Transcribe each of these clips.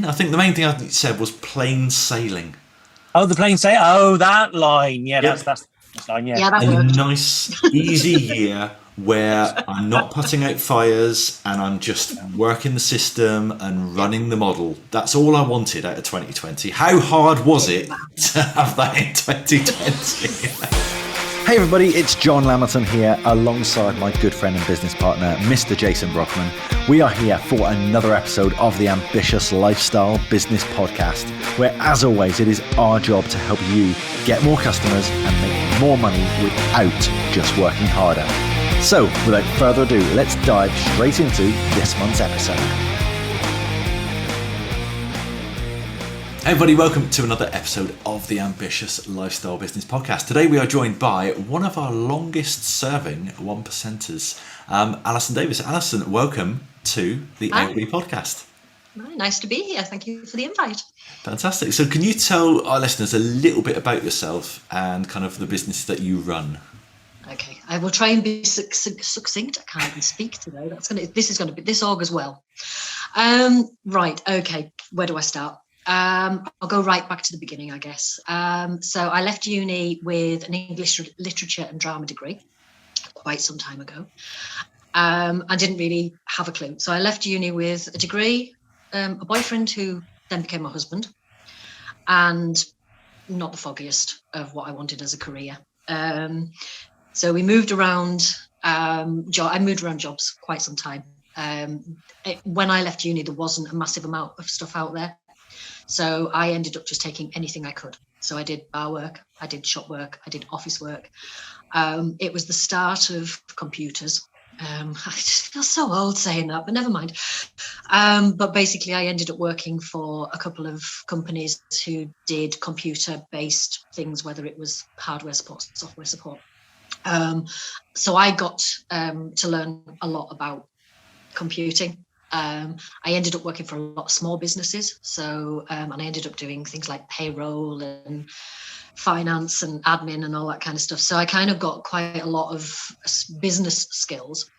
I think the main thing I said was plain sailing. Oh, the plain say. Oh, that line. Yeah, Yep. that's line. Yeah. Yeah, that A worked. nice, easy year where I'm not putting out fires and I'm just working the system and running the model. That's all I wanted out of 2020. How hard was it to have that in 2020? Hey everybody, it's John Lamberton here alongside my good friend and business partner, Mr. Jason Brockman. We are here for another episode of the Ambitious Lifestyle Business Podcast, where as always, it is our job to help you get more customers and make more money without just working harder. So without further ado, let's dive straight into this month's episode. Hey everybody, welcome to another episode of the Ambitious Lifestyle Business Podcast. Today we are joined by one of our longest serving 1%ers, Alison Davis. Alison, welcome to the ALB podcast. Nice to be here. Thank you for the invite. Fantastic. So can you tell our listeners a little bit about yourself and kind of the business that you run? Okay, I will try and be succinct. I can't even speak today. This augurs well. Right, okay, where do I start? I'll go right back to the beginning, I guess. So I left uni with an English literature and drama degree quite some time ago. I didn't really have a clue. So I left uni with a degree, a boyfriend who then became my husband, and not the foggiest of what I wanted as a career. So we moved around. I moved around jobs quite some time. When I left uni, there wasn't a massive amount of stuff out there. So I ended up just taking anything I could. So I did bar work, I did shop work, I did office work. It was the start of computers. I just feel so old saying that, but never mind. But basically, I ended up working for a couple of companies who did computer-based things, whether it was hardware support, software support. So I got to learn a lot about computing. I ended up working for a lot of small businesses. So, and I ended up doing things like payroll and finance and admin and all that kind of stuff. So I kind of got quite a lot of business skills.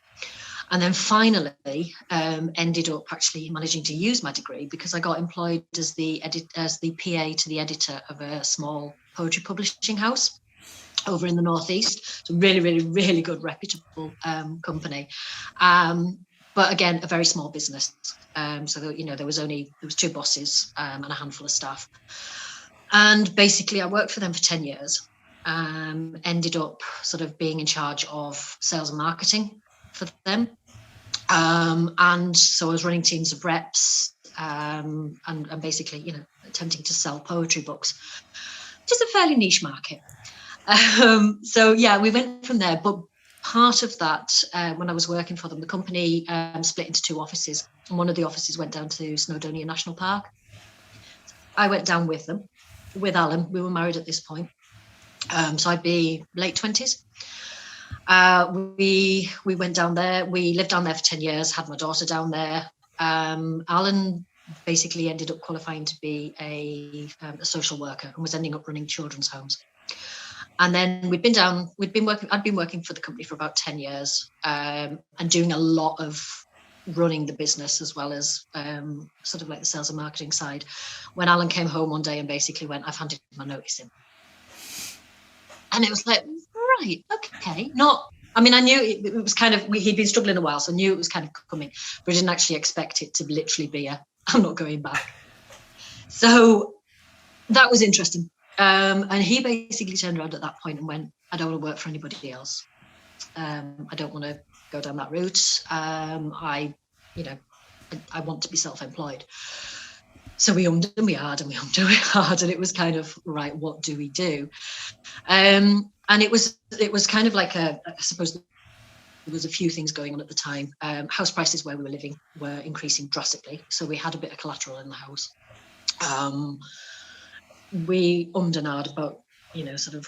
And then finally ended up actually managing to use my degree because I got employed as the PA to the editor of a small poetry publishing house over in the Northeast. It's a really, really, really good, reputable company. But again, a very small business. So there was two bosses and a handful of staff. And basically, I worked for them for 10 years. Ended up sort of being in charge of sales and marketing for them. And so I was running teams of reps and basically, attempting to sell poetry books, which is a fairly niche market. So yeah, we went from there. But part of that, when I was working for them, the company split into two offices. And one of the offices went down to Snowdonia National Park. I went down with them, with Alan. We were married at this point. So I'd be late 20s. We went down there. We lived down there for 10 years, had my daughter down there. Alan basically ended up qualifying to be a social worker and was ending up running children's homes. And then I'd been working for the company for about 10 years and doing a lot of running the business as well as sort of like the sales and marketing side. When Alan came home one day and basically went, I've handed my notice in. And it was like, right, okay. I knew it was kind of, he'd been struggling a while, so I knew it was kind of coming, but I didn't actually expect it to literally be I'm not going back. So that was interesting. And he basically turned around at that point and went, I don't want to work for anybody else. I don't want to go down that route. I want to be self-employed. So we ummed and we ahed and we ummed and we ahed, and it was kind of, right, what do we do? And it was kind of like I suppose there was a few things going on at the time. House prices where we were living were increasing drastically. So we had a bit of collateral in the house. We ummed and ahed about, sort of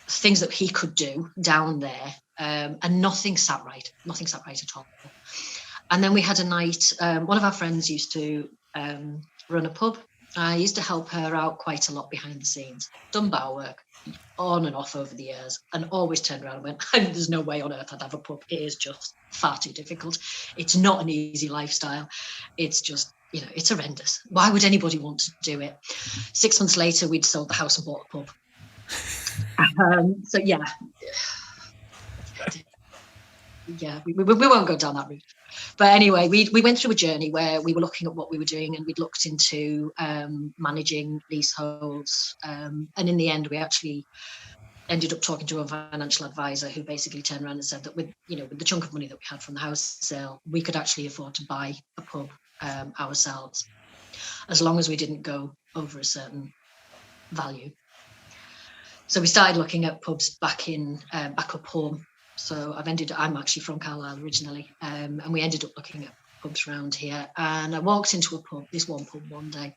things that he could do down there, and nothing sat right at all. And then we had a night, one of our friends used to run a pub. I used to help her out quite a lot behind the scenes, done bar work on and off over the years, and always turned around and went, there's no way on earth I'd have a pub. It is just far too difficult. It's not an easy lifestyle. It's just it's horrendous. Why would anybody want to do it? 6 months later, we'd sold the house and bought a pub. So yeah, we won't go down that route. But anyway, we went through a journey where we were looking at what we were doing, and we'd looked into managing leaseholds. And in the end, we actually ended up talking to a financial advisor who basically turned around and said that with the chunk of money that we had from the house sale, we could actually afford to buy a pub ourselves, as long as we didn't go over a certain value. So we started looking at pubs back up home. So I'm actually from Carlisle originally, and we ended up looking at pubs around here. And I walked into this one pub one day,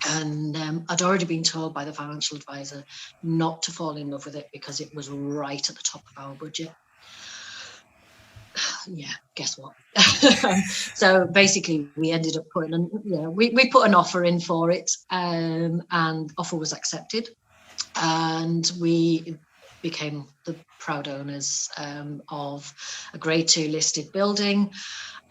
and I'd already been told by the financial advisor not to fall in love with it because it was right at the top of our budget. Yeah, guess what? So basically, we ended up we put an offer in for it, and offer was accepted, and we became the proud owners of a Grade 2 listed building,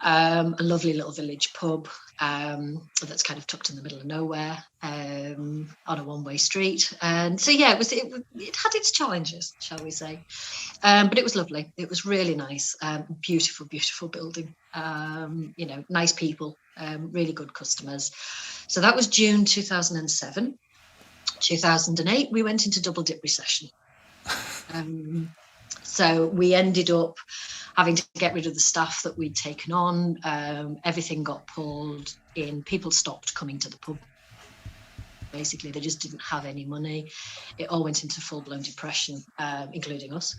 a lovely little village pub that's kind of tucked in the middle of nowhere, on a one-way street. And so yeah, it had its challenges, shall we say, but it was lovely. It was really nice. Beautiful building. Nice people, really good customers. So that was June 2007. 2008, we went into double dip recession. So we ended up having to get rid of the staff that we'd taken on. Everything got pulled in. People stopped coming to the pub. Basically, they just didn't have any money. It all went into full-blown depression, including us.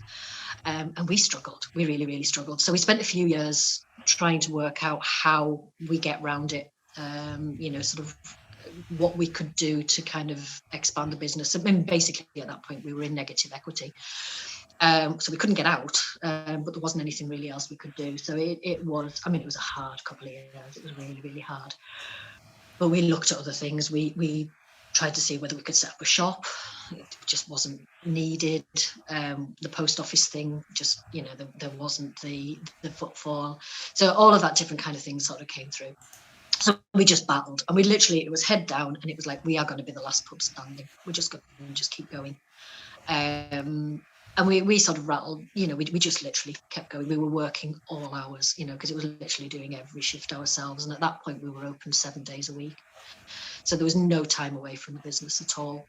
And we struggled. We really, really struggled. So we spent a few years trying to work out how we get around it, sort of what we could do to kind of expand the business. I mean, basically, at that point, we were in negative equity. So we couldn't get out, but there wasn't anything really else we could do. So it was a hard couple of years. It was really, really hard. But we looked at other things. We tried to see whether we could set up a shop. It just wasn't needed. The post office thing, just, there wasn't the footfall. So all of that different kind of things sort of came through. So we just battled, and it was head down, and it was like, we are going to be the last pub standing. We're just going to just keep going. And we sort of rattled, we just literally kept going. We were working all hours, because it was literally doing every shift ourselves. And at that point, we were open 7 days a week. So there was no time away from the business at all.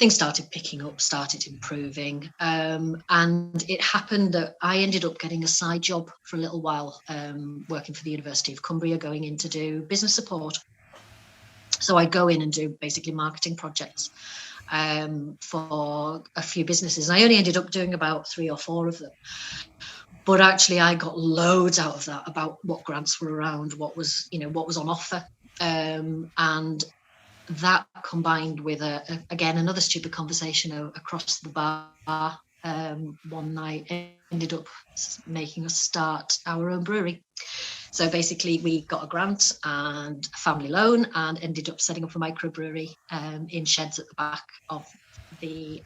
Things started picking up, started improving. And it happened that I ended up getting a side job for a little while, working for the University of Cumbria, going in to do business support. So I'd go in and do basically marketing projects for a few businesses. And I only ended up doing about 3 or 4 of them. But actually, I got loads out of that about what grants were around, what was on offer. And that combined with again another stupid conversation across the bar one night ended up making us start our own brewery. So basically we got a grant and a family loan and ended up setting up a microbrewery in sheds at the back of the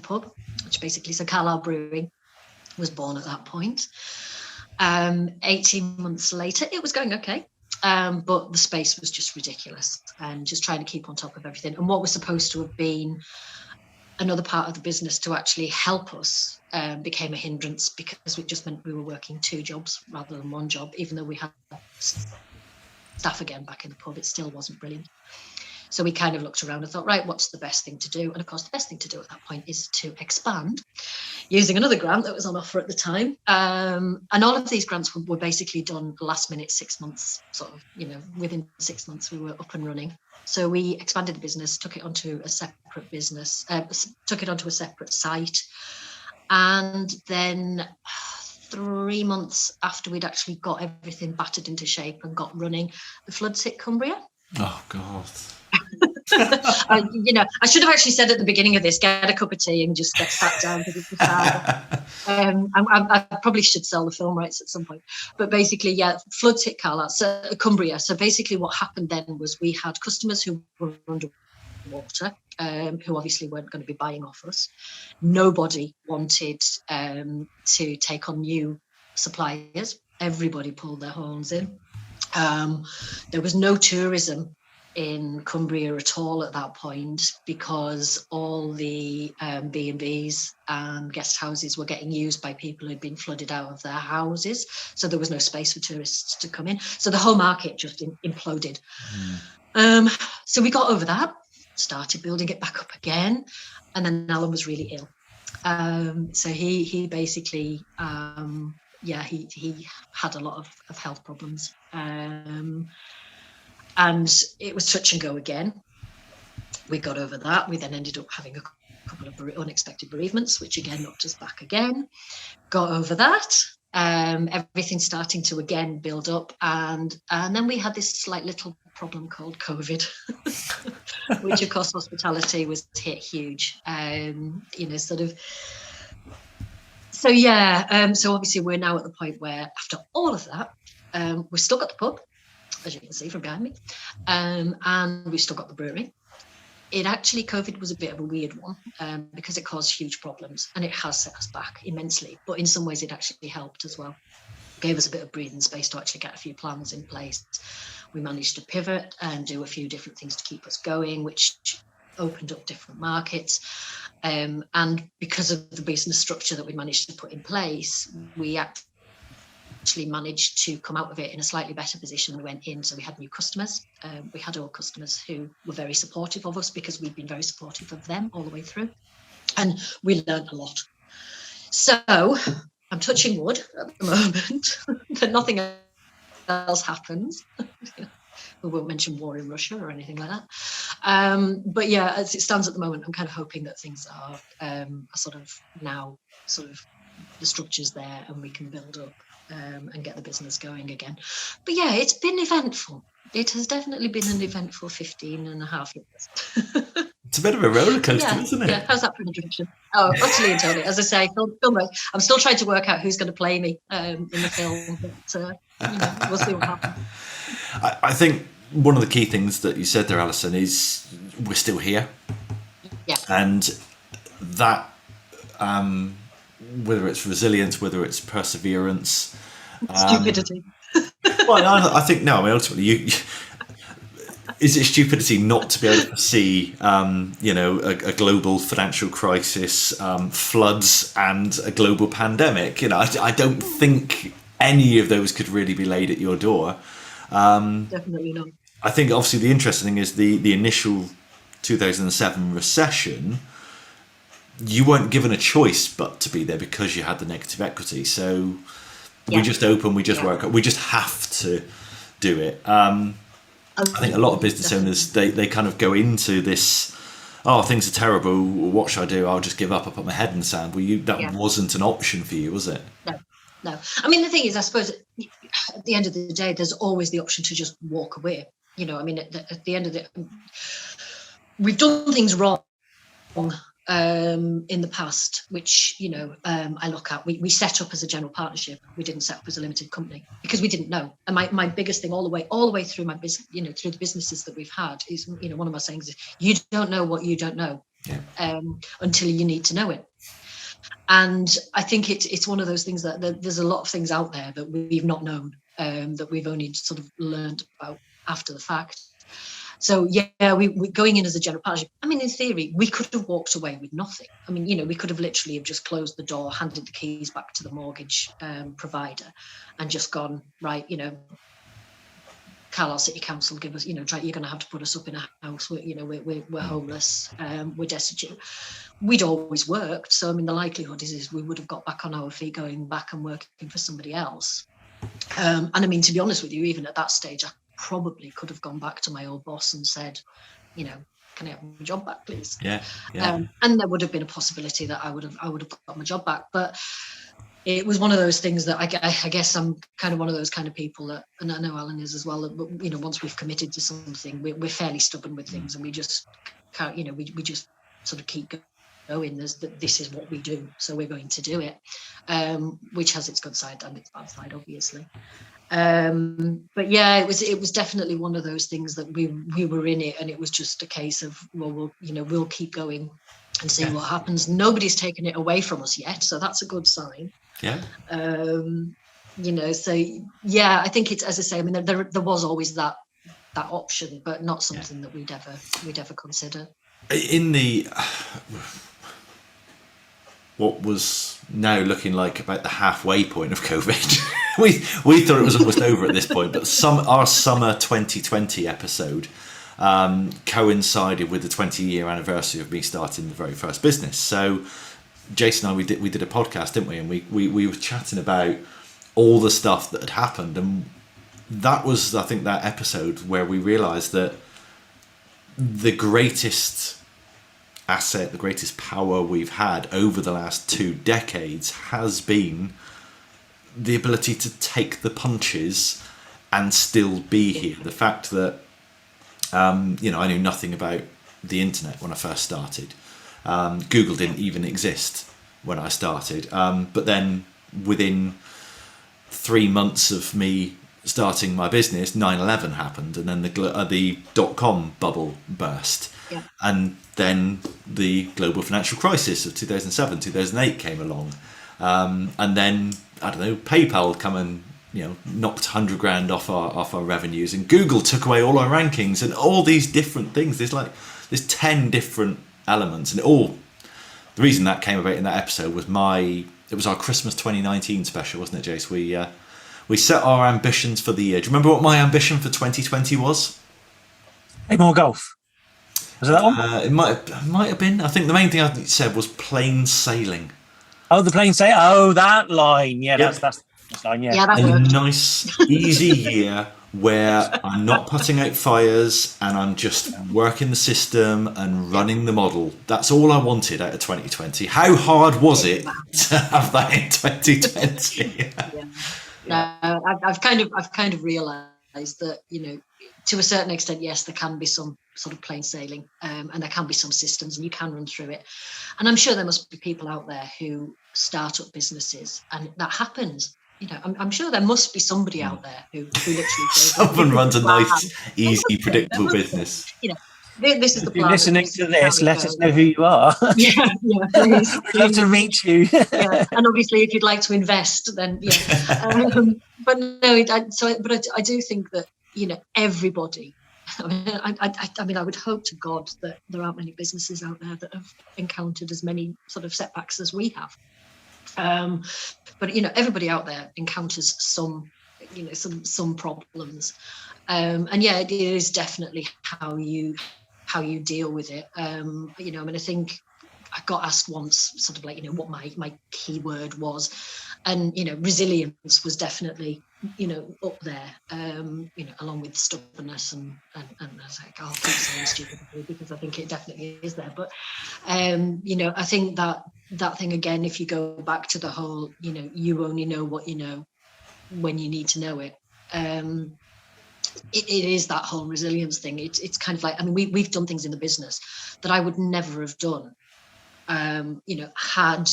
pub, which basically, so Carlisle Brewing was born at that point. 18 months later, it was going okay. But the space was just ridiculous, and just trying to keep on top of everything. And what was supposed to have been another part of the business to actually help us became a hindrance, because it just meant we were working 2 jobs rather than 1 job. Even though we had staff again back in the pub, it still wasn't brilliant. So we kind of looked around and thought, right, what's the best thing to do? And of course, the best thing to do at that point is to expand using another grant that was on offer at the time. And all of these grants were basically done last minute, 6 months, sort of, within 6 months we were up and running. So we expanded the business, took it onto a separate business, took it onto a separate site. And then 3 months after we'd actually got everything battered into shape and got running, the floods hit Cumbria. Oh, God. I should have actually said at the beginning of this, get a cup of tea and just get sat down. I probably should sell the film rights at some point. But basically, yeah, floods hit Cumbria. So basically what happened then was we had customers who were underwater, who obviously weren't going to be buying off us. Nobody wanted to take on new suppliers. Everybody pulled their horns in. There was no tourism in Cumbria at all at that point, because all the B&Bs and guest houses were getting used by people who'd been flooded out of their houses. So there was no space for tourists to come in. So the whole market just imploded. So we got over that, started building it back up again. And then Alan was really ill. So he basically, he had a lot of health problems. And it was touch and go again. We got over that. We then ended up having a couple of unexpected bereavements, which again knocked us back again. Got over that. Everything starting to again build up. And then we had this slight little problem called COVID, which of course hospitality was hit huge. So obviously we're now at the point where after all of that, we've still got the pub, as you can see from behind me, and we've still got the brewery. COVID was a bit of a weird one, because it caused huge problems, and it has set us back immensely, but in some ways it actually helped as well. Gave us a bit of breathing space to actually get a few plans in place. We managed to pivot and do a few different things to keep us going, which opened up different markets. And because of the business structure that we managed to put in place, we actually managed to come out of it in a slightly better position than we went in. So we had new customers. We had old customers who were very supportive of us because we've been very supportive of them all the way through. And we learned a lot. So I'm touching wood at the moment that nothing else happens. We won't mention war in Russia or anything like that. But yeah, as it stands at the moment, I'm kind of hoping that things are the structure's there and we can build up and get the business going again. But yeah, it's been eventful. It has definitely been an eventful 15 and a half years. It's a bit of a roller coaster, isn't it? Yeah, how's that for an introduction? Oh, utterly and totally. As I say, I'm still trying to work out who's going to play me in the film, but we'll see what happens. I think one of the key things that you said there, Alison, is we're still here. Yeah. And that, whether it's resilience, whether it's perseverance, stupidity. Well, I think no. I mean, ultimately, is it stupidity not to be able to see, a global financial crisis, floods, and a global pandemic? I don't think any of those could really be laid at your door. Definitely not. I think obviously the interesting thing is the initial 2007 recession. You weren't given a choice but to be there because you had the negative equity. So we just open, we just work, we just have to do it. I think a lot of business owners, they kind of go into this, things are terrible, what should I do? I'll just give up, I'll put my head in the sand. That wasn't an option for you, was it? No. I mean, the thing is, I suppose at the end of the day, there's always the option to just walk away. At the end of it, we've done things wrong in the past, which, I look at. We set up as a general partnership. We didn't set up as a limited company because we didn't know. And my biggest thing all the way through my business, through the businesses that we've had is, one of my sayings is, you don't know what you don't know until you need to know it. And I think it's one of those things that there's a lot of things out there that we've not known, that we've only sort of learned about after the fact. So we going in as a general partnership. I mean, in theory, we could have walked away with nothing. I mean, we could have literally have just closed the door, handed the keys back to the mortgage provider, and just gone, right, Carlisle City Council give us, you're going to have to put us up in a house. We're homeless. We're destitute. We'd always worked. So, I mean, the likelihood is we would have got back on our feet, going back and working for somebody else. And I mean, to be honest with you, even at that stage, I probably could have gone back to my old boss and said, can I have my job back, please? Yeah. And there would have been a possibility that I would have got my job back. But it was one of those things that I guess I'm kind of one of those kind of people that, and I know Alan is as well, but once we've committed to something, we're fairly stubborn with things, and we just can't, we just sort of keep going. This is what we do, so we're going to do it, which has its good side and its bad side, obviously. But yeah, it was definitely one of those things that we were in it, and it was just a case of, well, we'll keep going and see what happens. Nobody's taken it away from us yet, so that's a good sign. Yeah. So yeah, I think it's, as I say, I mean, there was always that option, but not something that we'd ever consider. In the what was now looking like about the halfway point of COVID, we thought it was almost over at this point, but our summer 2020 episode coincided with the 20-year anniversary of me starting the very first business. So Jason and I, we did a podcast, didn't we? And we were chatting about all the stuff that had happened, and that was, I think, that episode where we realized that the greatest asset, the greatest power we've had over the last 2 decades has been the ability to take the punches and still be here. The fact that I knew nothing about the internet when I first started. Google didn't even exist when I started, but then within 3 months of me starting my business, 9/11 happened, and then the dot-com bubble burst. Yeah. And then the global financial crisis of 2007, 2008 came along. And then, I don't know, PayPal come and knocked 100 grand off our revenues, and Google took away all our rankings, and all these different things. There's 10 different elements, and the reason that came about in that episode was it was our Christmas 2019 special, wasn't it, Jace? We set our ambitions for the year. Do you remember what my ambition for 2020 was? Play more golf. Was it that one? It might have been. I think the main thing I said was plain sailing. Oh, the plane say. Oh, that line. Yeah, Yep. that's line. Yeah. Yeah, that A worked. nice, easy year where I'm not putting out fires and I'm just working the system and running the model. That's all I wanted out of 2020. How hard was it to have that in 2020? No, I've kind of realised that to a certain extent, yes, there can be some sort of plain sailing, and there can be some systems, and you can run through it. And I'm sure there must be people out there who start up businesses, and that happens. I'm sure there must be somebody out there who literally Someone runs a nice, easy, predictable business. This is the If you're plan. listening to this, let us know who you are. Yeah, please. We'd love to meet you. Yeah, and obviously, if you'd like to invest, then yeah. But no, I do think that everybody. I mean, I would hope to God that there aren't many businesses out there that have encountered as many sort of setbacks as we have. But everybody out there encounters some problems, and yeah, it is definitely how you deal with it. I mean, I think I got asked once, sort of like, what my key word was, and resilience was definitely up there, along with stubbornness and I was like, I'll keep saying stupid because I think it definitely is there. But I think that thing again, if you go back to the whole, you only know what you know when you need to know it. It is that whole resilience thing. It's kind of like, I mean, we've done things in the business that I would never have done, had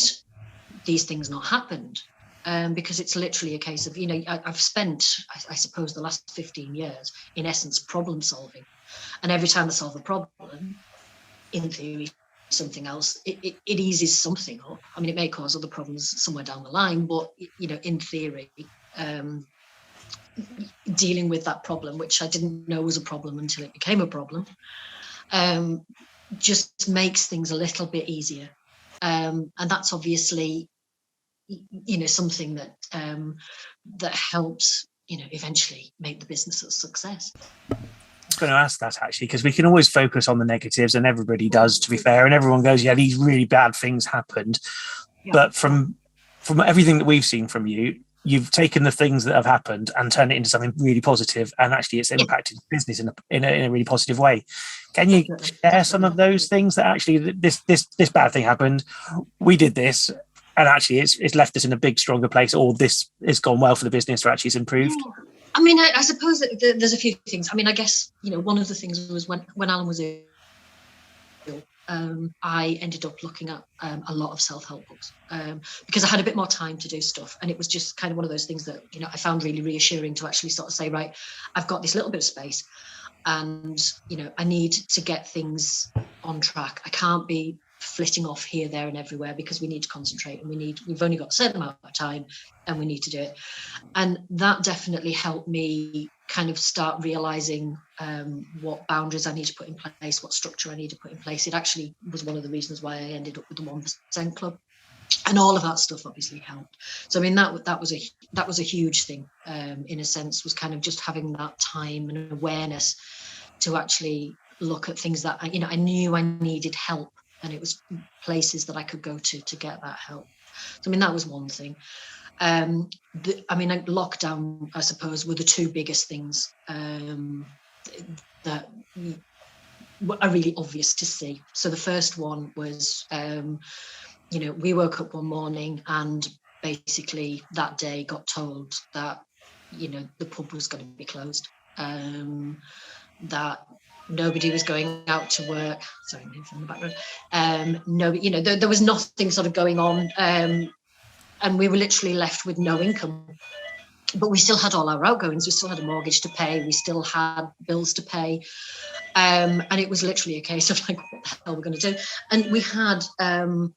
these things not happened. Because it's literally a case of, I've spent, I suppose, the last 15 years, in essence, problem solving. And every time I solve a problem, in theory, something else, it eases something up. I mean, it may cause other problems somewhere down the line, but, in theory, dealing with that problem, which I didn't know was a problem until it became a problem, just makes things a little bit easier. And that's obviously something that that helps eventually make the business a success. I was going to ask that actually, because we can always focus on the negatives, and everybody does, to be fair, and everyone goes, yeah, these really bad things happened. Yeah. But from everything that we've seen from you, you've taken the things that have happened and turned it into something really positive, and actually it's impacted business in a really positive way. Can you share some of those things that actually this bad thing happened, we did this, and actually it's left us in a big, stronger place, or this has gone well for the business, or actually it's improved? Yeah. I mean, I suppose that there's a few things. I mean, I guess, one of the things was when Alan was ill, I ended up looking at a lot of self-help books because I had a bit more time to do stuff. And it was just kind of one of those things that, I found really reassuring to actually sort of say, right, I've got this little bit of space and, I need to get things on track. I can't be flitting off here, there and everywhere, because we need to concentrate, and we've only got a certain amount of time and we need to do it. And that definitely helped me kind of start realizing what boundaries I need to put in place, what structure I need to put in place. It actually was one of the reasons why I ended up with the 1% club, and all of that stuff obviously helped. So I mean, that was a huge thing, in a sense, was kind of just having that time and awareness to actually look at things that I knew I needed help, and it was places that I could go to get that help. So I mean, that was one thing. Lockdown, I suppose, were the two biggest things that are really obvious to see. So the first one was, we woke up one morning and basically that day got told that, the pub was going to be closed, that nobody was going out to work. Sorry, I'm from the background. There was nothing sort of going on. And we were literally left with no income. But we still had all our outgoings. We still had a mortgage to pay. We still had bills to pay. And it was literally a case of like, what the hell are we going to do? And we had a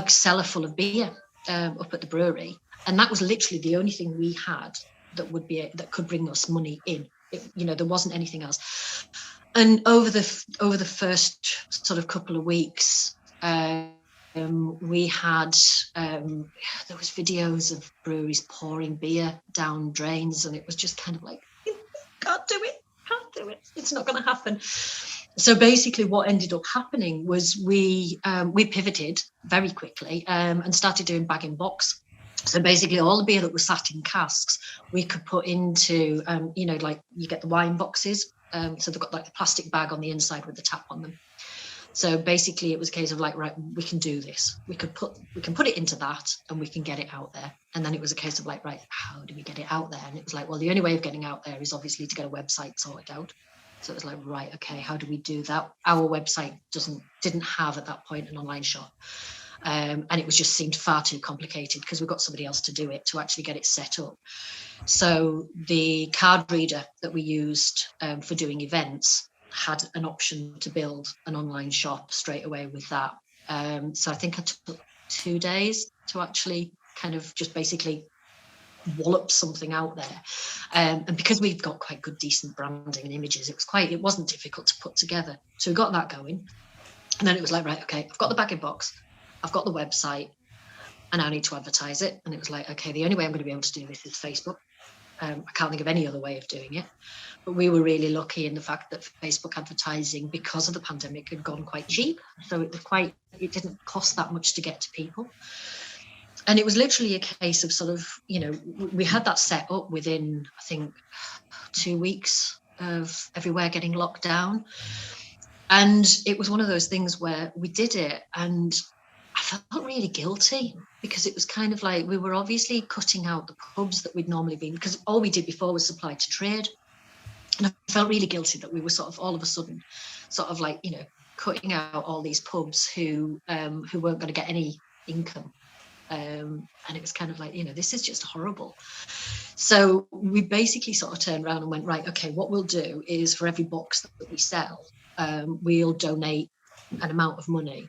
cellar full of beer up at the brewery. And that was literally the only thing we had that could bring us money in. There wasn't anything else. And over the first sort of couple of weeks, we had there was videos of breweries pouring beer down drains, and it was just kind of like, can't do it, it's not going to happen. So basically what ended up happening was we pivoted very quickly and started doing bag in box. So basically all the beer that was sat in casks we could put into like you get the wine boxes, so they've got like a plastic bag on the inside with the tap on them. So basically it was a case of like, right, we can do this. We can put it into that and we can get it out there. And then it was a case of like, right, how do we get it out there? And it was like, well, the only way of getting out there is obviously to get a website sorted out. So it was like, right, okay, how do we do that? Our website didn't have at that point an online shop. And it was just seemed far too complicated because we've got somebody else to do it, to actually get it set up. So the card reader that we used for doing events had an option to build an online shop straight away with that. So I think I took 2 days to actually kind of just basically wallop something out there. And because we've got quite good, decent branding and images, it wasn't difficult to put together. So we got that going. And then it was like, right, okay, I've got the bag-in box, I've got the website, and I need to advertise it. And it was like, okay, the only way I'm going to be able to do this is Facebook. I can't think of any other way of doing it. But we were really lucky in the fact that Facebook advertising, because of the pandemic, had gone quite cheap. So it didn't cost that much to get to people. And it was literally a case of sort of, we had that set up within, I think, 2 weeks of everywhere getting locked down. And it was one of those things where we did it and I felt really guilty because it was kind of like we were obviously cutting out the pubs that we'd normally been, because all we did before was supply to trade. And I felt really guilty that we were sort of all of a sudden sort of like, cutting out all these pubs who weren't going to get any income. And it was kind of like, this is just horrible. So we basically sort of turned around and went, right, okay, what we'll do is for every box that we sell, we'll donate an amount of money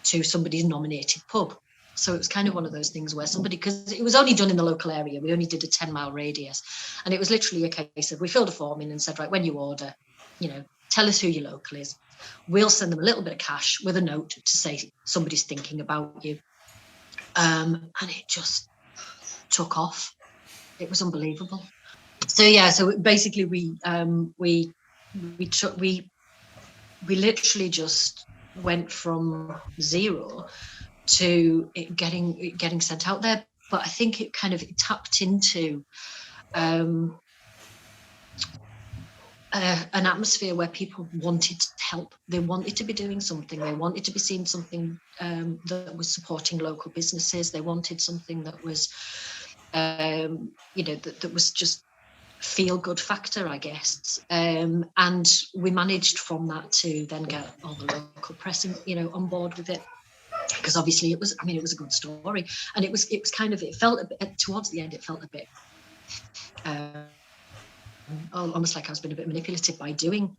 to somebody's nominated pub. So it was kind of one of those things where because it was only done in the local area, we only did a 10-mile radius. And it was literally a case of we filled a form in and said, right, when you order, tell us who your local is. We'll send them a little bit of cash with a note to say somebody's thinking about you. And it just took off. It was unbelievable. So yeah, so basically we literally just went from zero to it getting sent out there. But I think it tapped into an atmosphere where people wanted to help. They wanted to be doing something. They wanted to be seeing something that was supporting local businesses. They wanted something that was, that was just feel good factor, I guess. And we managed from that to then get all the local press, on board with it. Because obviously it was a good story. And it felt a bit, towards the end, it felt a bit, almost like I was being a bit manipulative by doing,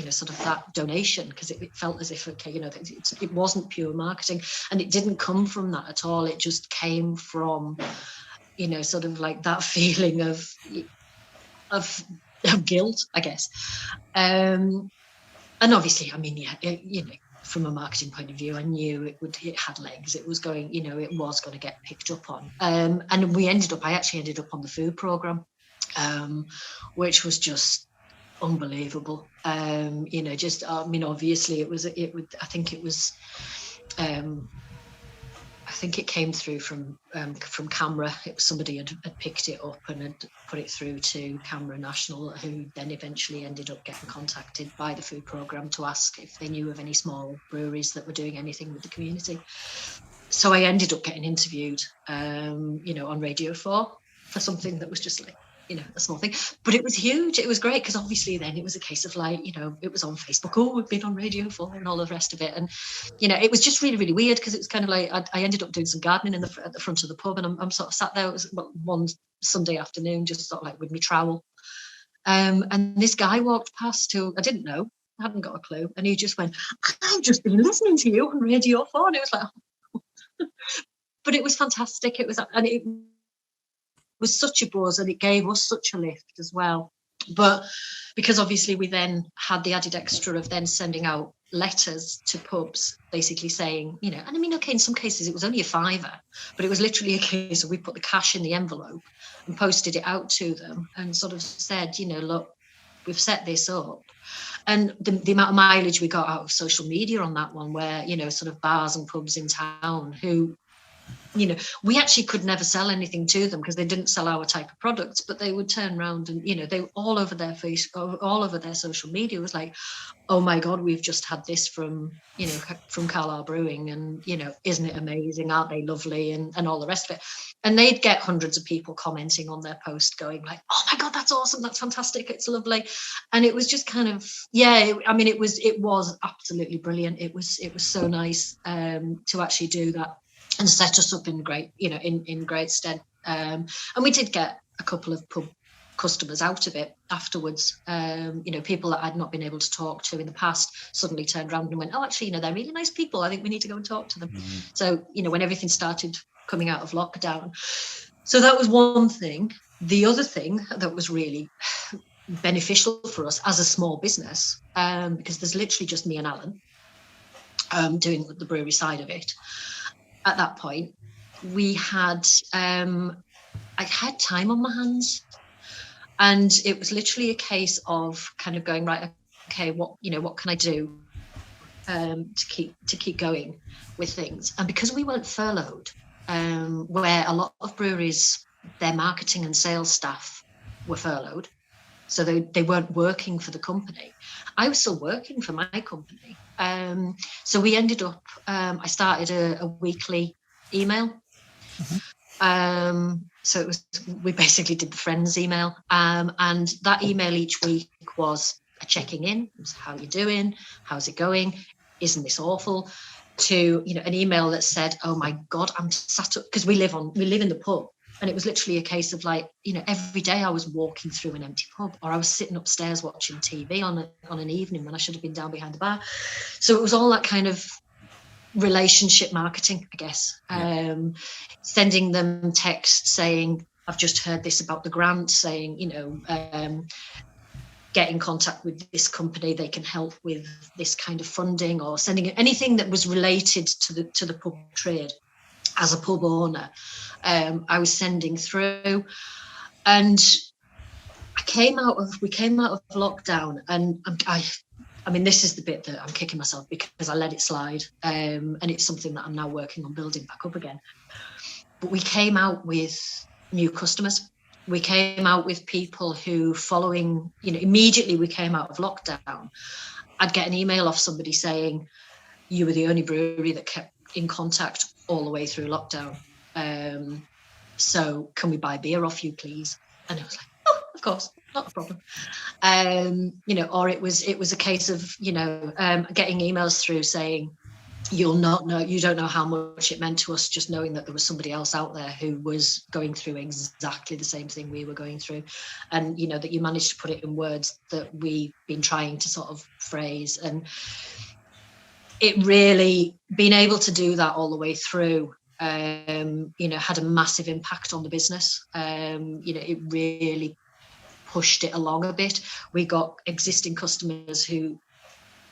sort of that donation, because it felt as if, okay, it wasn't pure marketing, and it didn't come from that at all. It just came from, sort of like that feeling of guilt, I guess. And obviously, I mean, from a marketing point of view, I knew it had legs. It was going, it was going to get picked up on. And I actually ended up on the food programme, which was just unbelievable. Obviously I think it came through from Camera. It was somebody had picked it up and had put it through to Camera National, who then eventually ended up getting contacted by the food programme to ask if they knew of any small breweries that were doing anything with the community. So I ended up getting interviewed, on Radio 4 for something that was just like, a small thing, but it was huge. It was great, because obviously then it was a case of like, it was on Facebook. Oh, we've been on Radio 4 and all the rest of it. And, it was just really, really weird, because it was kind of like, I ended up doing some gardening at the front of the pub, and I'm sort of sat there. It was one Sunday afternoon, just sort of like with my trowel. And this guy walked past who I didn't know, I hadn't got a clue. And he just went, I've just been listening to you on Radio 4. And it was like, oh. But it was fantastic. It was such a buzz, and it gave us such a lift as well. But because obviously we then had the added extra of then sending out letters to pubs, basically saying, and I mean, okay, in some cases it was only a £5, but it was literally a case of we put the cash in the envelope and posted it out to them and sort of said, look, we've set this up. And the amount of mileage we got out of social media on that one, where, sort of bars and pubs in town who, we actually could never sell anything to them because they didn't sell our type of products, but they would turn around and, they were all over their face, all over their social media was like, oh my God, we've just had this from Carlisle Brewing, and, isn't it amazing? Aren't they lovely? And all the rest of it. And they'd get hundreds of people commenting on their post going like, oh my God, that's awesome. That's fantastic. It's lovely. And it was just kind of, it was absolutely brilliant. It was so nice to actually do that and set us up in great, in great stead. And we did get a couple of pub customers out of it afterwards. People that I'd not been able to talk to in the past suddenly turned around and went, oh, actually, they're really nice people. I think we need to go and talk to them. Mm-hmm. So, when everything started coming out of lockdown. So that was one thing. The other thing that was really beneficial for us as a small business, because there's literally just me and Alan doing the brewery side of it. At that point, I had time on my hands, and it was literally a case of kind of going, right, okay, what can I do to keep going with things? And because we weren't furloughed, where a lot of breweries, their marketing and sales staff were furloughed, so they weren't working for the company. I was still working for my company. So we ended up, I started a weekly email. Mm-hmm. So we basically did the friends email. And that email each week was a checking in. It was, how are you doing? How's it going? Isn't this awful? To, an email that said, oh my God, I'm sat up, because we live in the pub. And it was literally a case of like, every day I was walking through an empty pub, or I was sitting upstairs watching TV on an evening when I should have been down behind the bar. So it was all that kind of relationship marketing, I guess. Yeah. Sending them texts saying, I've just heard this about the grant, saying, get in contact with this company, they can help with this kind of funding, or sending anything that was related to the pub trade. As a pub owner, I was sending through, and we came out of lockdown, and I mean, this is the bit that I'm kicking myself because I let it slide, and it's something that I'm now working on building back up again. But we came out with new customers. We came out with people who, following, immediately we came out of lockdown, I'd get an email off somebody saying, you were the only brewery that kept in contact all the way through lockdown. So can we buy beer off you, please? And I was like, oh, of course, not a problem. Or it was a case of, getting emails through saying, you don't know how much it meant to us just knowing that there was somebody else out there who was going through exactly the same thing we were going through, and that you managed to put it in words that we've been trying to sort of phrase. And it really, being able to do that all the way through, had a massive impact on the business. It really pushed it along a bit. We got existing customers who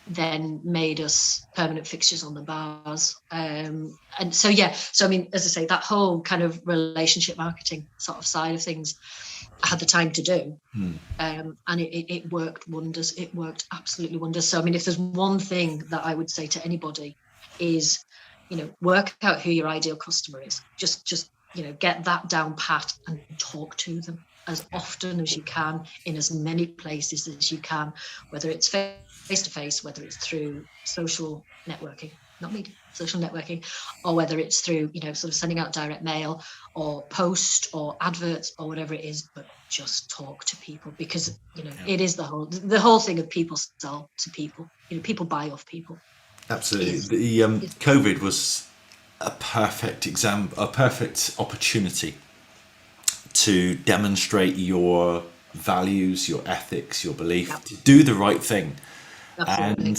then made us permanent fixtures on the bars. And so, I mean, as I say, that whole kind of relationship marketing sort of side of things, I had the time to do. And it worked wonders. It worked absolutely wonders. So, I mean, if there's one thing that I would say to anybody is, work out who your ideal customer is. Just get that down pat and talk to them as often as you can in as many places as you can, whether it's face-to-face, whether it's through social networking, social networking, or whether it's through, sort of sending out direct mail or post or adverts or whatever it is, but just talk to people, because, it is the whole thing of people sell to people, people buy off people. Absolutely. The COVID was a perfect opportunity to demonstrate your values, your ethics, your belief, to do the right thing. Absolutely. And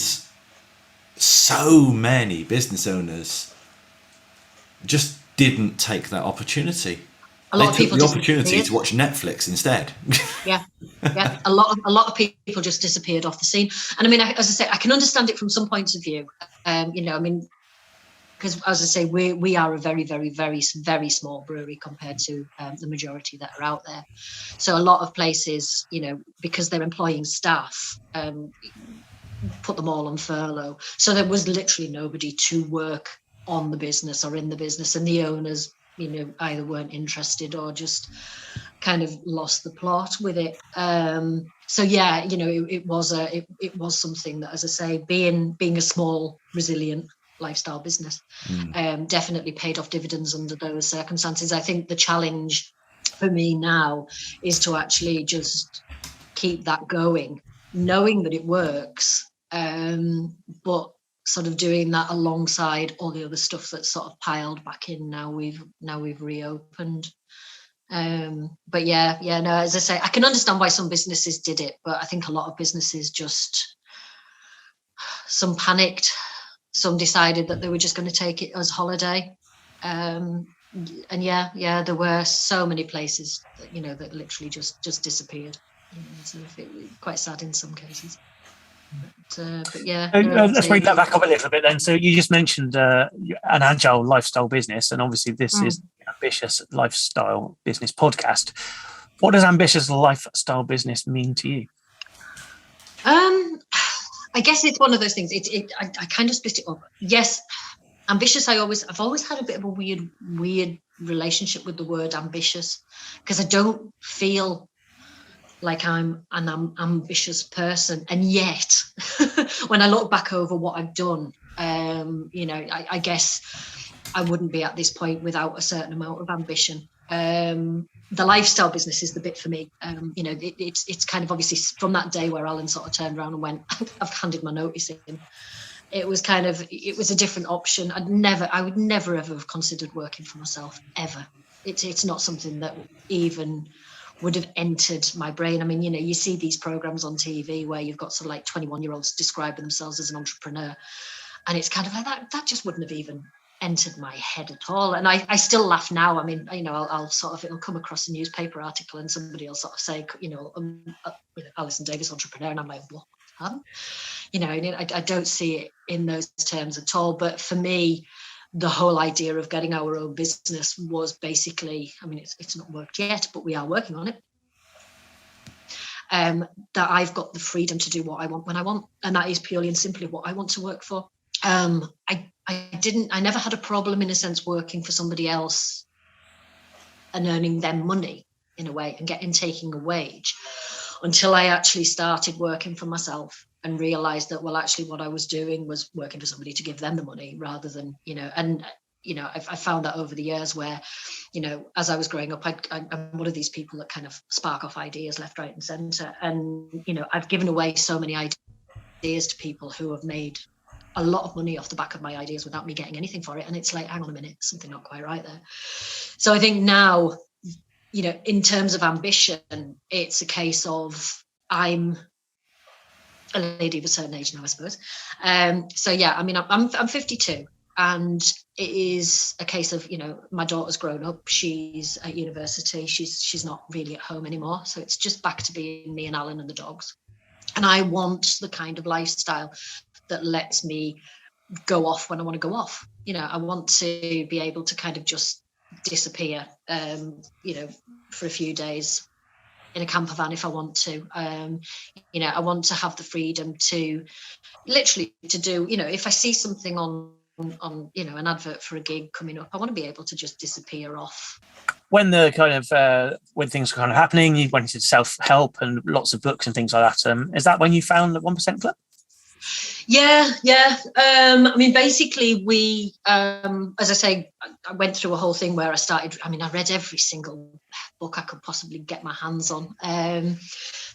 so many business owners just didn't take that opportunity. They took the opportunity to watch Netflix instead. Yeah. A lot of people just disappeared off the scene. And I mean, as I say, I can understand it from some points of view. Because as I say, we are a very, very, very, very small brewery compared to the majority that are out there. So a lot of places, because they're employing staff, put them all on furlough. So there was literally nobody to work on the business or in the business, and the owners, either weren't interested or just kind of lost the plot with it. It was something that, as I say, being a small, resilient lifestyle business, definitely paid off dividends under those circumstances. I think the challenge for me now is to actually just keep that going, knowing that it works, but sort of doing that alongside all the other stuff that's sort of piled back in now we've reopened. But as I say, I can understand why some businesses did it, but I think a lot of businesses just, some panicked, some decided that they were just going to take it as holiday. There were so many places that, that literally just disappeared. So it was quite sad in some cases. Let's bring that back up a little bit then. So you just mentioned an agile lifestyle business, and obviously this is the Ambitious Lifestyle Business podcast. What does ambitious lifestyle business mean to you? I guess it's one of those things. I kind of split it up. Yes, ambitious. I've always had a bit of a weird relationship with the word ambitious, because I don't feel like I'm an ambitious person, and yet when I look back over what I've done, I guess I wouldn't be at this point without a certain amount of ambition. The lifestyle business is the bit for me. It's kind of obviously from that day where Alan sort of turned around and went, I've handed my notice in. It was a different option. I would never ever have considered working for myself ever. It's not something that even would have entered my brain. I mean, you see these programs on TV where you've got sort of like 21-year-olds describing themselves as an entrepreneur, and it's kind of like that just wouldn't have even entered my head at all. And I still laugh now. I mean, I'll sort of, it'll come across a newspaper article and somebody will sort of say, Alison Davis entrepreneur, and I'm like, what? I don't see it in those terms at all. But for me, the whole idea of getting our own business was basically, I mean, it's not worked yet, but we are working on it. That I've got the freedom to do what I want when I want, and that is purely and simply what I want to work for. I never had a problem, in a sense, working for somebody else and earning them money in a way and taking a wage, until I actually started working for myself and realized that, well, actually what I was doing was working for somebody to give them the money rather than, I found that over the years where, as I was growing up, I'm one of these people that kind of spark off ideas left, right and center. And, I've given away so many ideas to people who have made a lot of money off the back of my ideas without me getting anything for it. And it's like, hang on a minute, something not quite right there. So I think now, in terms of ambition, it's a case of I'm a lady of a certain age now, I suppose. So yeah, I mean, I'm 52, and it is a case of, my daughter's grown up. She's at university. She's not really at home anymore. So it's just back to being me and Alan and the dogs. And I want the kind of lifestyle that lets me go off when I want to go off. I want to be able to kind of just disappear, for a few days in a camper van if I want to. I want to have the freedom to literally to do, if I see something on an advert for a gig coming up, I want to be able to just disappear off. When the kind of when things were kind of happening, you went into self-help and lots of books and things like that. Is that when you found the 1% Club? Yeah. I mean, basically, we, as I say, I went through a whole thing where I read every single book I could possibly get my hands on.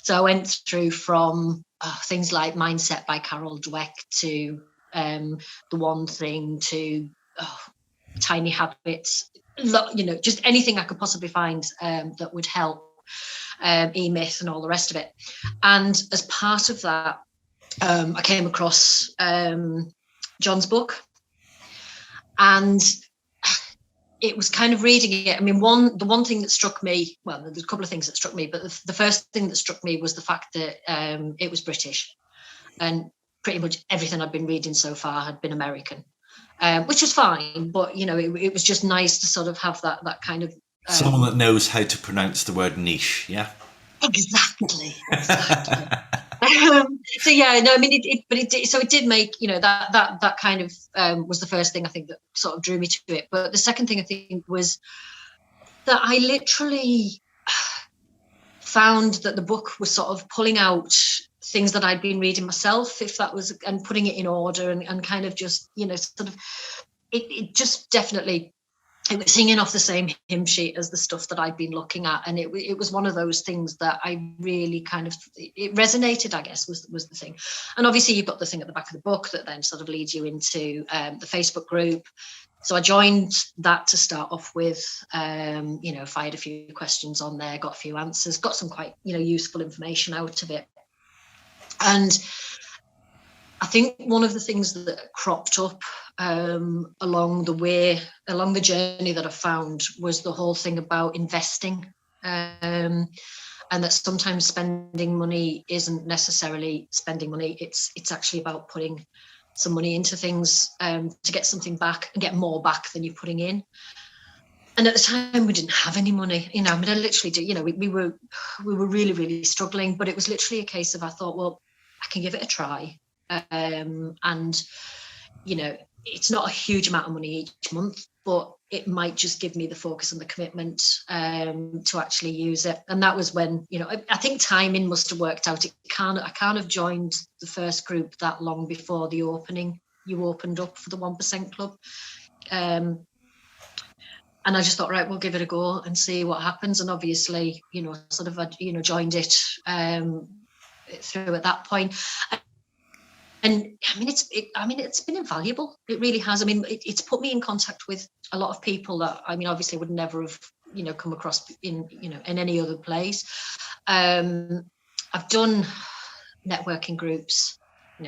So I went through from things like Mindset by Carol Dweck to The One Thing to Tiny Habits, just anything I could possibly find that would help, E-Myth and all the rest of it. And as part of that, I came across John's book, and it was kind of reading it. I mean, the one thing that struck me, well, there's a couple of things that struck me, but the first thing that struck me was the fact that it was British, and pretty much everything I'd been reading so far had been American, which was fine, but it was just nice to sort of have that kind of someone that knows how to pronounce the word niche. Yeah, exactly. So yeah, no, I mean, it did make, that kind of was the first thing I think that sort of drew me to it. But the second thing I think was that I literally found that the book was sort of pulling out things that I'd been reading myself, and putting it in order and kind of just, sort of, it just definitely, it was singing off the same hymn sheet as the stuff that I'd been looking at. And it was one of those things that I really kind of, it resonated, I guess, was the thing. And obviously you've got the thing at the back of the book that then sort of leads you into the Facebook group. So I joined that to start off with, fired a few questions on there, got a few answers, got some quite, useful information out of it. And I think one of the things that cropped up along the journey that I found was the whole thing about investing, and that sometimes spending money isn't necessarily spending money. It's actually about putting some money into things to get something back and get more back than you're putting in. And at the time, we didn't have any money. I literally did. We were really, really struggling. But it was literally a case of, I thought, well, I can give it a try. And it's not a huge amount of money each month, but it might just give me the focus and the commitment to actually use it. And that was when, I think timing must have worked out. I can't have joined the first group that long before the opening. You opened up for the 1% Club. And I just thought, right, we'll give it a go and see what happens. And obviously, joined it through at that point. And it's been invaluable. It really has. I mean, it's put me in contact with a lot of people that, obviously would never have, come across in any other place. I've done networking groups,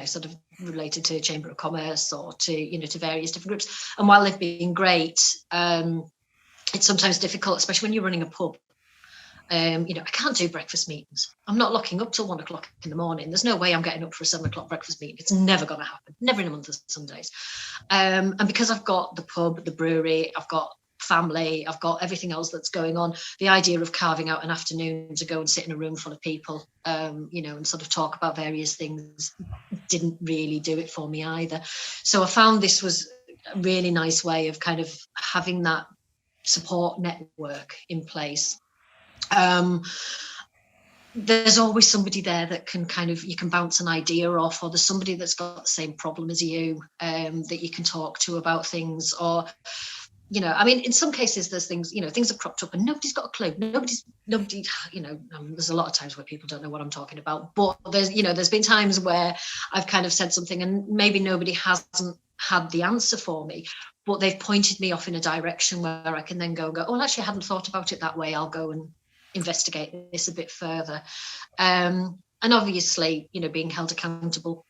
sort of related to Chamber of Commerce or to various different groups. And while they've been great, it's sometimes difficult, especially when you're running a pub. I can't do breakfast meetings. I'm not locking up till 1 o'clock in the morning. There's no way I'm getting up for a 7 o'clock breakfast meeting. It's never going to happen. Never in a month of Sundays. And because I've got the pub, the brewery, I've got family, I've got everything else that's going on, the idea of carving out an afternoon to go and sit in a room full of people, and sort of talk about various things didn't really do it for me either. So I found this was a really nice way of kind of having that support network in place. There's always somebody there that can you can bounce an idea off, or there's somebody that's got the same problem as you, that you can talk to about things, or I mean, in some cases there's things, things have cropped up and nobody's got a clue. Nobody, there's a lot of times where people don't know what I'm talking about, but there's been times where I've kind of said something and maybe nobody hasn't had the answer for me, but they've pointed me off in a direction where I can then go, oh, actually I hadn't thought about it that way. I'll go and investigate this a bit further. And obviously, being held accountable,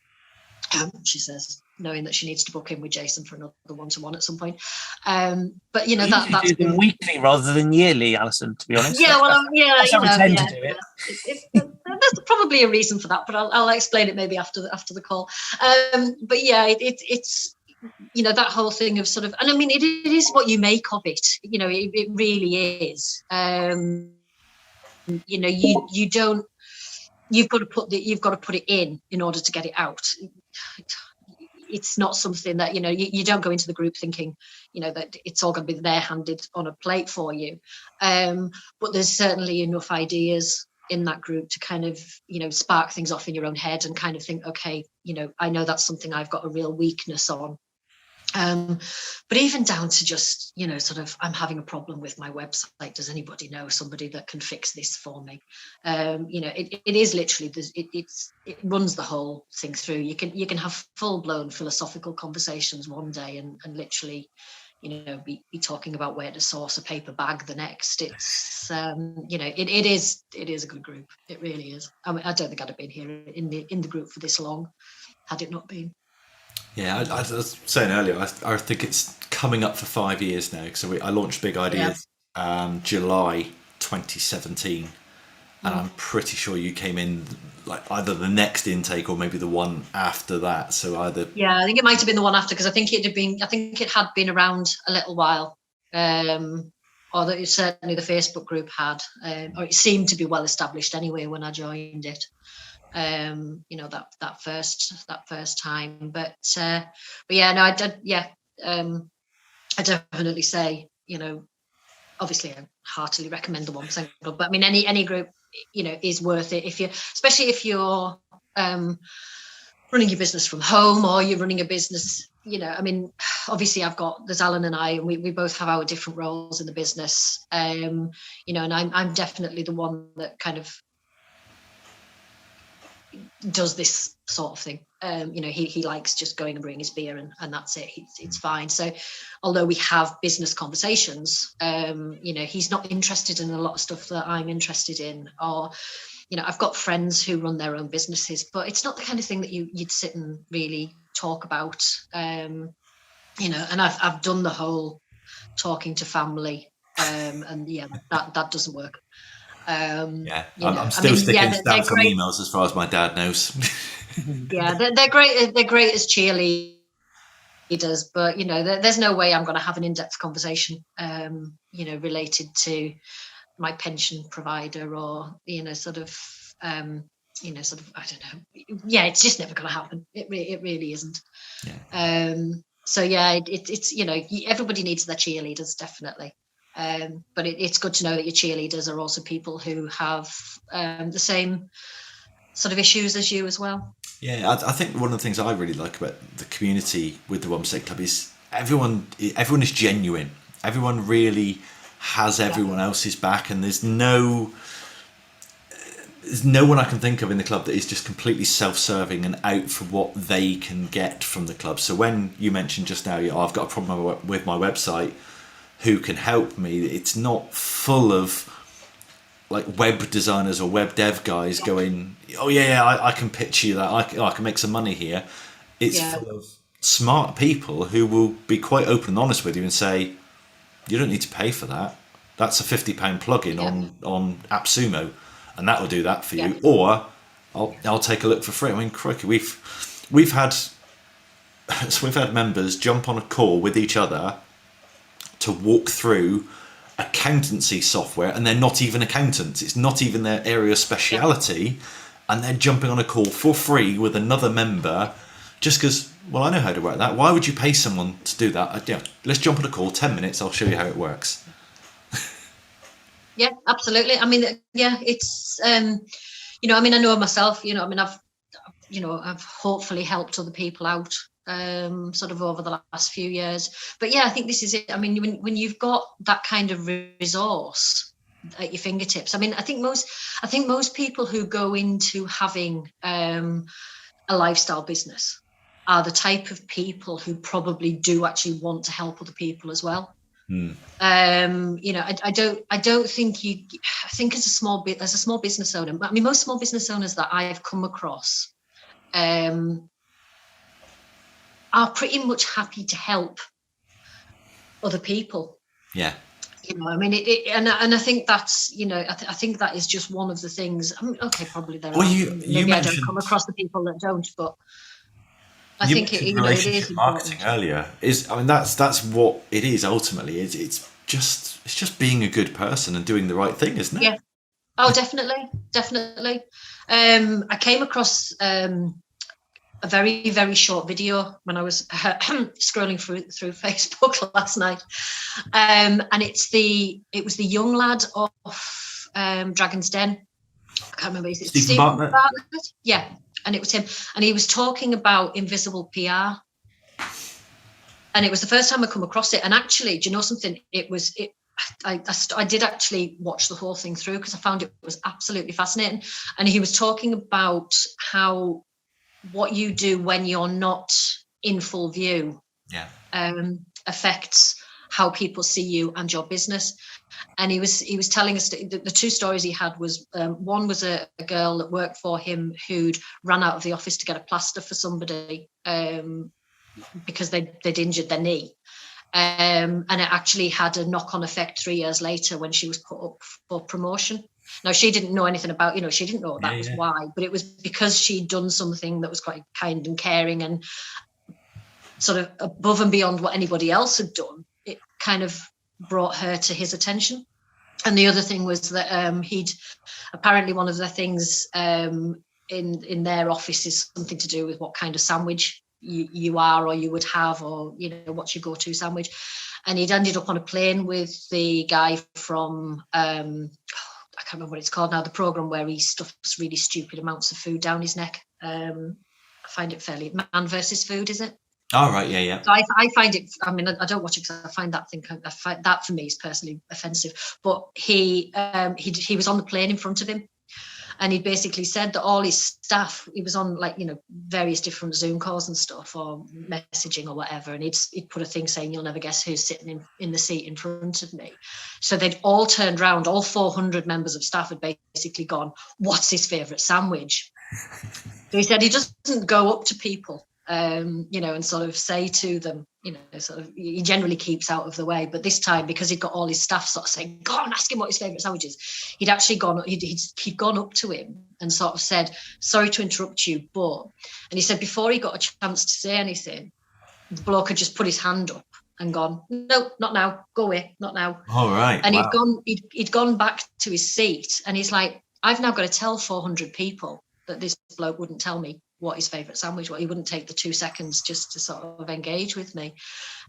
she says, knowing that she needs to book in with Jason for another one-to-one at some point. But that's do them weekly rather than yearly, Alison, to be honest. Yeah, well, that's how we tend to do it. There's probably a reason for that, but I'll explain it maybe after the call. But yeah, it's that whole thing of sort of, and I mean, it is what you make of it. It really is. You don't. You've got to put it in order to get it out. It's not something that you don't go into the group thinking that it's all going to be there handed on a plate for you, but there's certainly enough ideas in that group to kind of spark things off in your own head and kind of think, okay, I know that's something I've got a real weakness on. But even down to just sort of, I'm having a problem with my website, does anybody know somebody that can fix this for me? It is literally, it runs the whole thing through. You can have full-blown philosophical conversations one day and literally be talking about where to source a paper bag the next. It's it is a good group. It really is. I mean, I don't think I'd have been here in the group for this long had it not been. Yeah, I was saying earlier, I think it's coming up for 5 years now. So I launched Big Ideas July 2017, and I'm pretty sure you came in like either the next intake or maybe the one after that. So either I think it might have been the one after, because I think it had been around a little while, or that certainly the Facebook group had, or it seemed to be well established anyway when I joined it. That first time, but yeah, no, I did. Yeah, I definitely say, obviously I heartily recommend the 1% Club, but I mean any group, is worth it especially if you're running your business from home or you're running a business. I mean, obviously there's Alan and I, and we both have our different roles in the business. And I'm definitely the one that kind of does this sort of thing. He likes just going and bringing his beer and that's it. It's fine. So although we have business conversations, he's not interested in a lot of stuff that I'm interested in, or I've got friends who run their own businesses, but it's not the kind of thing that you'd sit and really talk about. And I've done the whole talking to family, and yeah, that doesn't work. I'm still sticking stats on emails as far as my dad knows. Yeah, they're great. They're great as cheerleaders, but there's no way I'm going to have an in-depth conversation, related to my pension provider or sort of I don't know. Yeah, it's just never going to happen. It really isn't. Yeah. So yeah, it's everybody needs their cheerleaders, definitely. But it's good to know that your cheerleaders are also people who have the same sort of issues as you as well. Yeah, I think one of the things I really like about the community with the 1% Club is everyone is genuine. Everyone really has everyone else's back, and there's no one I can think of in the club that is just completely self-serving and out for what they can get from the club. So when you mentioned just now, I've got a problem with my website, who can help me? It's not full of like web designers or web dev guys going, oh yeah, I can pitch you that, I can make some money here. It's full of smart people who will be quite open and honest with you and say, you don't need to pay for that. That's a £50 plugin on AppSumo, and that will do that for you. Or I'll take a look for free. I mean, crikey, we've had members jump on a call with each other to walk through accountancy software, and they're not even accountants. It's not even their area of speciality, and they're jumping on a call for free with another member just because, well, I know how to work that. Why would you pay someone to do that? Let's jump on a call, 10 minutes, I'll show you how it works. Yeah, absolutely. I mean, yeah, it's, I mean, I know myself, I've hopefully helped other people out sort of over the last few years. But yeah, I think this is it. I mean, when you've got that kind of resource at your fingertips, I mean, I think most people who go into having a lifestyle business are the type of people who probably do actually want to help other people as well. You know, I don't think I think as a small business owner, I mean, most small business owners that I've come across are pretty much happy to help other people. Yeah. You know, I mean, and I think that's, you know, I think that is just one of the things. I mean, okay, probably there are. Maybe I don't come across the people that don't, but I think it is marketing important. earlier. I mean, that's what it is ultimately. It's just being a good person and doing the right thing, isn't it? Yeah. Oh, definitely. I came across a very, very short video when I was scrolling through Facebook last night, and it was the young lad off Dragon's Den. I can't remember. Is it Stephen Bartlett? Yeah, and it was him, and he was talking about invisible PR, and it was the first time I come across it. And actually, do you know something? I did actually watch the whole thing through because I found it was absolutely fascinating, and he was talking about how what you do when you're not in full view affects how people see you and your business. And he was telling us the two stories he had was one was a girl that worked for him who'd ran out of the office to get a plaster for somebody because they'd injured their knee. And it actually had a knock-on effect 3 years later when she was put up for promotion. Now, she didn't know anything about, she didn't know that was why, but it was because she'd done something that was quite kind and caring and sort of above and beyond what anybody else had done. It kind of brought her to his attention. And the other thing was that he'd apparently one of the things in their office is something to do with what kind of sandwich you are or you would have, or what's your go-to sandwich. And he'd ended up on a plane with the guy from I can't remember what it's called now, the program where he stuffs really stupid amounts of food down his neck. I find it fairly Man versus Food, is it? Oh, right, yeah. So I find it, I mean, I don't watch it because I find that for me is personally offensive. But he was on the plane in front of him, and he basically said that all his staff, he was on various different Zoom calls and stuff or messaging or whatever, and he'd put a thing saying, "You'll never guess who's sitting in the seat in front of me." So they'd all turned around, all 400 members of staff had basically gone, "What's his favourite sandwich?" So he said he doesn't go up to people, and sort of say to them, he generally keeps out of the way. But this time, because he'd got all his staff sort of saying, "Go on, ask him what his favourite sandwich is," he'd actually he'd gone up to him and sort of said, "Sorry to interrupt you, but," and he said before he got a chance to say anything, the bloke had just put his hand up and gone, "No, not now, go away, not now." All right. And wow. he'd gone back to his seat, and he's like, "I've now got to tell 400 people that this bloke wouldn't tell me what his favourite sandwich was. He wouldn't take the 2 seconds just to sort of engage with me."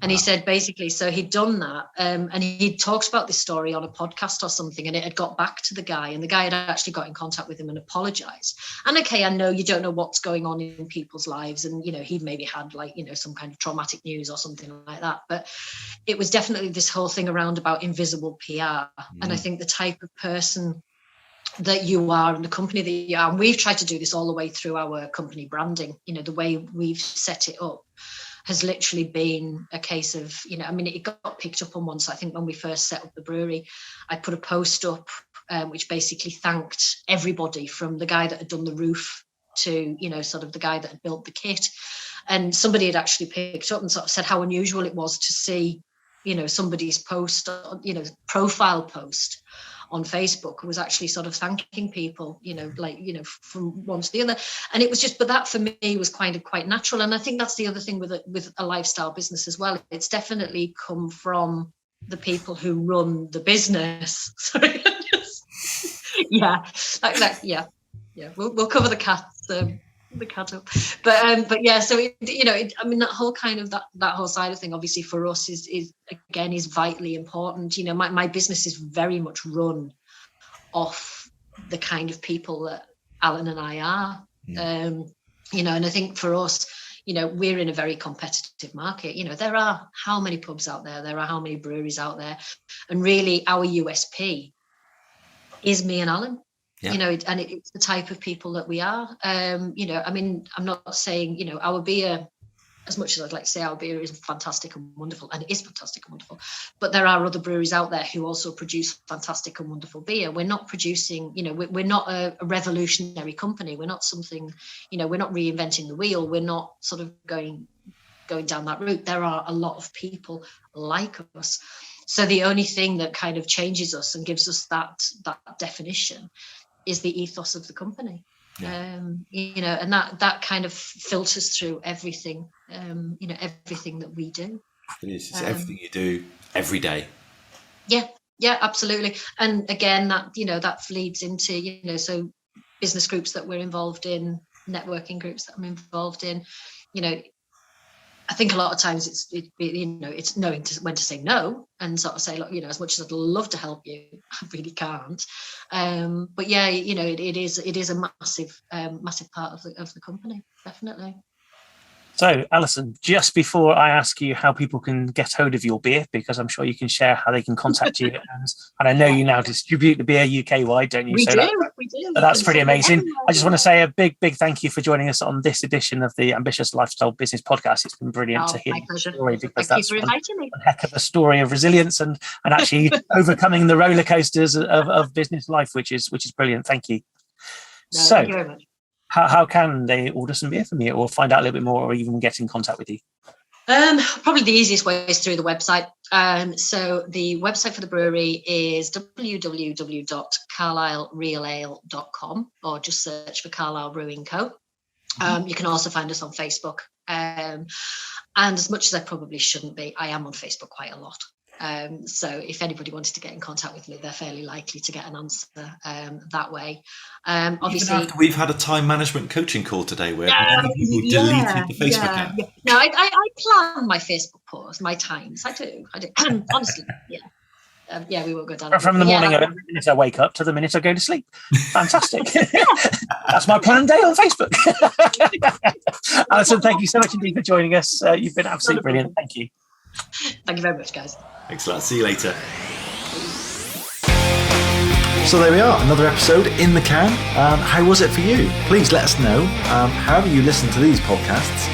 And he said basically, so he'd done that, and he talks about this story on a podcast or something, and it had got back to the guy, and the guy had actually got in contact with him and apologised. And okay, I know you don't know what's going on in people's lives, and he'd maybe had some kind of traumatic news or something like that, but it was definitely this whole thing around about invisible PR. And I think the type of person that you are and the company that you are, and we've tried to do this all the way through our company branding, the way we've set it up has literally been a case of, it got picked up on once. I think when we first set up the brewery, I put a post up which basically thanked everybody from the guy that had done the roof to, sort of the guy that had built the kit. And somebody had actually picked up and sort of said how unusual it was to see, somebody's post, profile post on Facebook was actually sort of thanking people, from one to the other. And it was just, but that for me was kind of quite natural. And I think that's the other thing with a lifestyle business as well. It's definitely come from the people who run the business. Sorry, yeah. We'll cover the cats. The cat up. But yeah, so that whole kind of that whole side of thing obviously for us is vitally important. My business is very much run off the kind of people that Alan and I are. And I think for us, we're in a very competitive market. There are how many pubs out there? There are how many breweries out there? And really our USP is me and Alan. Yeah. And it's the type of people that we are. I'm not saying, our beer, as much as I'd like to say our beer is fantastic and wonderful, and it is fantastic and wonderful, but there are other breweries out there who also produce fantastic and wonderful beer. We're not producing, we're not a revolutionary company. We're not something, we're not reinventing the wheel. We're not sort of going down that route. There are a lot of people like us. So the only thing that kind of changes us and gives us that definition is the ethos of the company. Yeah. And that kind of filters through everything, everything that we do. It is. It's everything you do every day. Yeah, absolutely. And again, that leads into, so business groups that we're involved in, networking groups that I'm involved in, I think a lot of times it's knowing when to say no and sort of say, look, as much as I'd love to help you, I really can't. But yeah, it is a massive part of the company, definitely. So, Alison, just before I ask you how people can get hold of your beer, because I'm sure you can share how they can contact you, and I know you now distribute the beer UK-wide, don't you? We do. That's pretty amazing. I just want to say a big thank you for joining us on this edition of the Ambitious Lifestyle Business Podcast. It's been brilliant to hear your story, because that's a heck of a story of resilience and actually overcoming the roller coasters of business life, which is brilliant. Thank you. Thank you very much. How can they order some beer from you, or find out a little bit more, or even get in contact with you? Probably the easiest way is through the website. So the website for the brewery is www.carlislerealale.com, or just search for Carlisle Brewing Co. You can also find us on Facebook. And as much as I probably shouldn't be, I am on Facebook quite a lot. So if anybody wanted to get in contact with me, they're fairly likely to get an answer that way. Obviously, even after we've had a time management coaching call today where many people deleted the Facebook app. Yeah. No, I plan my Facebook posts, my times. I do. Honestly, yeah. We will go down. From the morning, the minute I wake up to the minute I go to sleep. Fantastic. That's my planned day on Facebook. Alison, thank you so much indeed for joining us. You've been absolutely brilliant. Thank you. Thank you very much, guys. Thanks a lot. See you later. So there we are, another episode in the can. How was it for you? Please let us know. However you listen to these podcasts,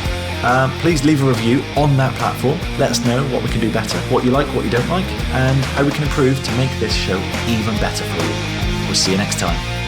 please leave a review on that platform. Let us know what we can do better, what you like, what you don't like, and how we can improve to make this show even better for you. We'll see you next time.